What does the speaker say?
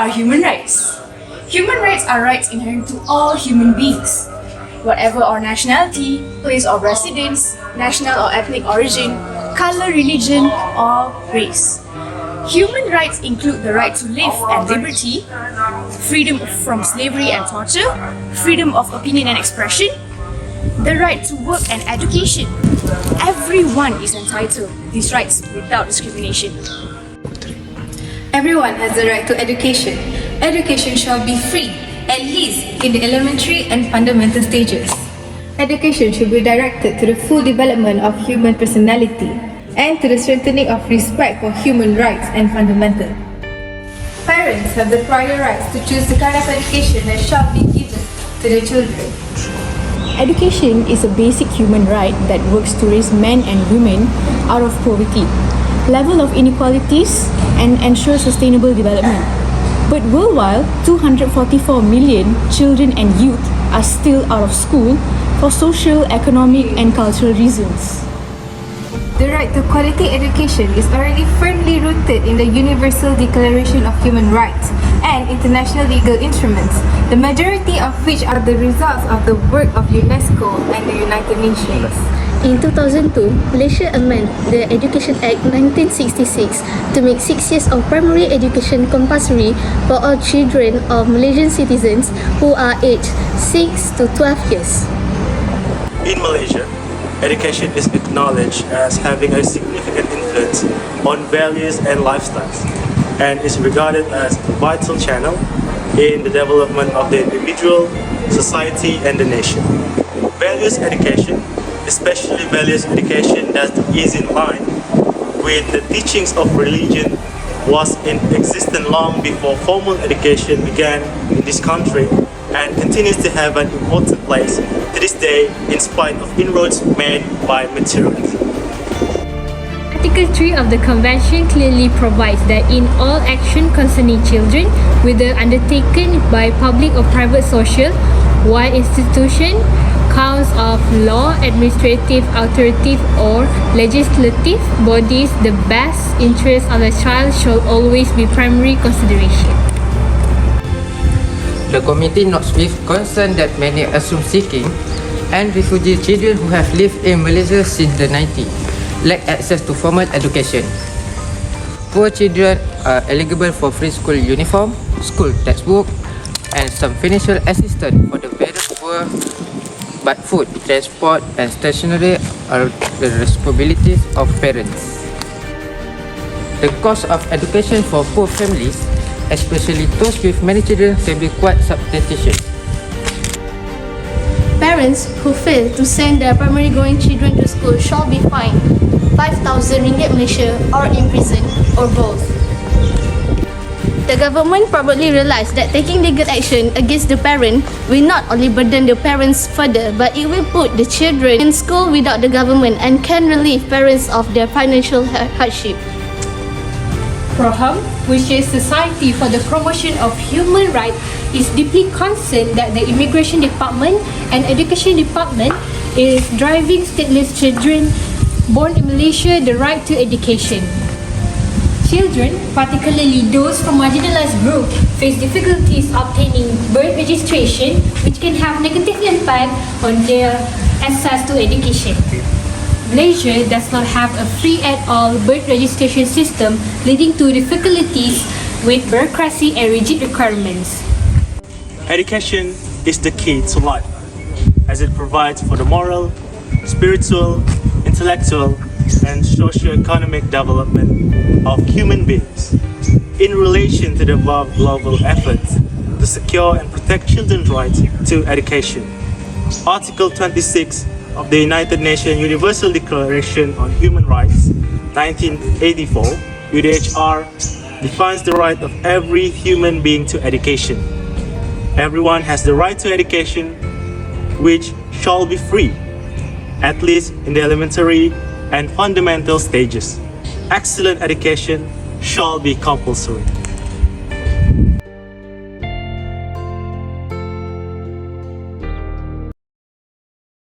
are human rights? Human rights are rights inherent to all human beings, whatever our nationality, place of residence, national or ethnic origin, color, religion, or race. Human rights include the right to live and liberty, freedom from slavery and torture, freedom of opinion and expression, the right to work and education. Everyone is entitled to these rights without discrimination. Everyone has the right to education. Education shall be free, at least in the elementary and fundamental stages. Education should be directed to the full development of human personality and to the strengthening of respect for human rights and fundamental. Parents have the prior rights to choose the kind of education that shall be given to their children. Education is a basic human right that works to raise men and women out of poverty, level of inequalities, and ensure sustainable development. But worldwide, 244 million children and youth are still out of school for social, economic, and cultural reasons. The right to quality education is already firmly rooted in the Universal Declaration of Human Rights and international legal instruments, the majority of which are the results of the work of UNESCO and the United Nations. In 2002, Malaysia amended the Education Act 1966 to make 6 years of primary education compulsory for all children of Malaysian citizens who are aged 6 to 12 years. In Malaysia, education is acknowledged as having a significant influence on values and lifestyles, and is regarded as a vital channel in the development of the individual, society, and the nation. Values education, especially values education that is in line with the teachings of religion, was in existence long before formal education began in this country, and continues to have an important place to this day in spite of inroads made by materialism. Article 3 of the Convention clearly provides that in all action concerning children, whether undertaken by public or private social, while institution, counts of law, administrative, authoritative or legislative bodies, the best interest of the child shall always be primary consideration. The committee notes with concern that many asylum-seeking and refugee children who have lived in Malaysia since the 90s lack access to formal education. Poor children are eligible for free school uniform, school textbook, and some financial assistance for the very poor, but food, transport, and stationery are the responsibilities of parents. The cost of education for poor families, especially those with many children, can be quite substantial. Parents who fail to send their primary going children to school shall be fined 5,000 ringgit Malaysia or imprisoned or both. The government probably realised that taking legal action against the parent will not only burden the parents further, but it will put the children in school without the government and can relieve parents of their financial hardship. PROHAM, which is Society for the Promotion of Human Rights, is deeply concerned that the Immigration Department and Education Department is driving stateless children born in Malaysia the right to education. Children, particularly those from marginalized groups, face difficulties obtaining birth registration, which can have negative impact on their access to education. Malaysia does not have a free at all birth registration system, leading to difficulties with bureaucracy and rigid requirements. Education is the key to life, as it provides for the moral, spiritual, intellectual, and socio-economic development of human beings. In relation to the above global efforts to secure and protect children's rights to education, Article 26 of the United Nations Universal Declaration on Human Rights, 1984, UDHR, defines the right of every human being to education. Everyone has the right to education, which shall be free, at least in the elementary and fundamental stages. Excellent education shall be compulsory.